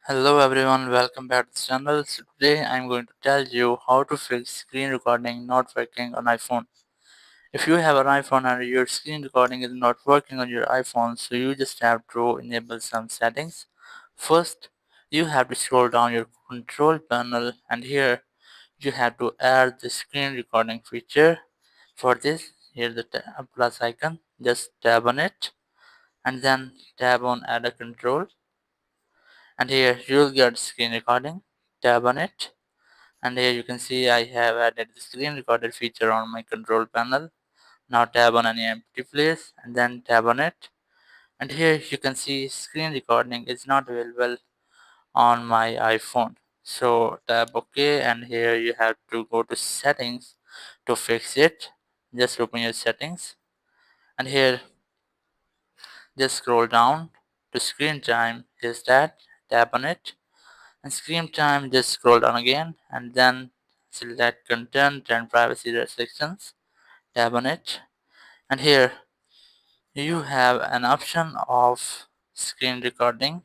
Hello everyone, welcome back to the channel. So today I'm going to tell you how to fix screen recording not working on iPhone. If you have an iPhone and your screen recording is not working on your iPhone, so you just have to enable some settings. First, you have to scroll down your control panel and here you have to add the screen recording feature. For this, here's the plus icon. Just tap on it and then tap on add a control. And here you'll get screen recording. Tap on it and here you can see I have added the screen recorder feature on my control panel. Now tap on any empty place and then tap on it, and here you can see screen recording is not available on my iPhone. So tap OK and here you have to go to settings to fix it. Just open your settings and here just scroll down to screen time. Is that, tap on it, and screen time just scroll down again and then select content and privacy restrictions. Tap on it and here you have an option of screen recording.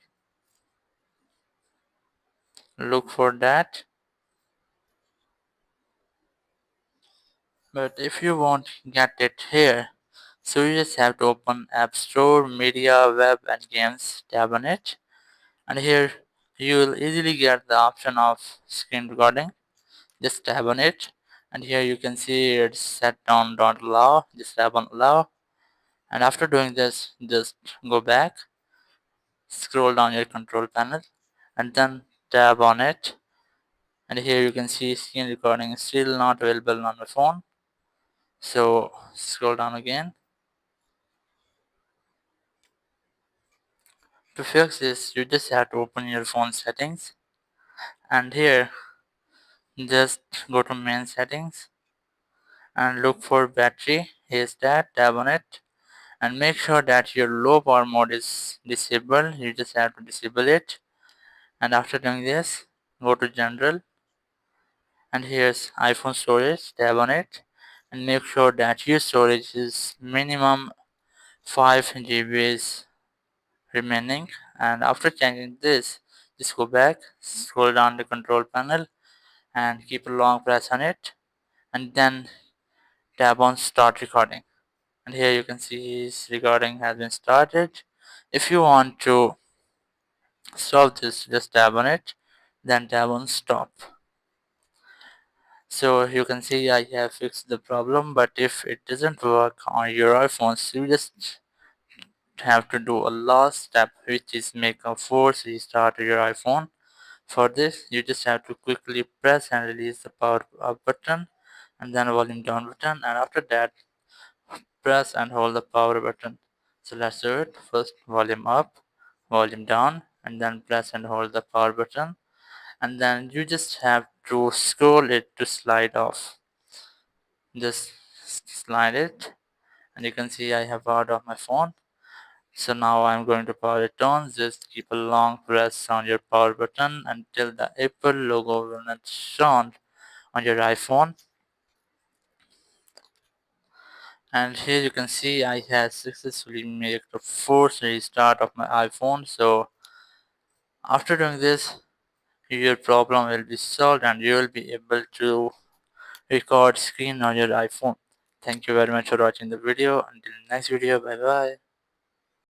Look for that, but if you won't get it here, so you just have to open App Store, Media, Web and Games. Tap on it and here you will easily get the option of screen recording. Just tap on it and here you can see it's set on don't allow. Just tap on allow and after doing this just go back, scroll down your control panel and then tap on it, and here you can see screen recording is still not available on my phone. So scroll down again. To fix this you just have to open your phone settings and here just go to main settings and look for battery. Here's that, tap on it and make sure that your low power mode is disabled. You just have to disable it, and after doing this go to general and here's iPhone storage. Tap on it and make sure that your storage is minimum 5 GB remaining, and after changing this just go back, scroll down the control panel and keep a long press on it and then tap on start recording, and here you can see his recording has been started. If you want to stop this just tap on it, then tap on stop. So you can see I have fixed the problem, but if it doesn't work on your iPhones you just have to do a last step, which is make a force restart your iPhone. For this you just have to quickly press and release the power up button and then volume down button, and after that press and hold the power button. So let's do it. First volume up, volume down, and then press and hold the power button, and then you just have to scroll it to slide off. Just slide it and you can see I have powered off my phone. So now I'm going to power it on. Just keep a long press on your power button until the Apple logo will not shown on your iPhone. And here you can see I have successfully made the forced restart of my iPhone. So after doing this, your problem will be solved and you will be able to record screen on your iPhone. Thank you very much for watching the video. Until next video, bye bye.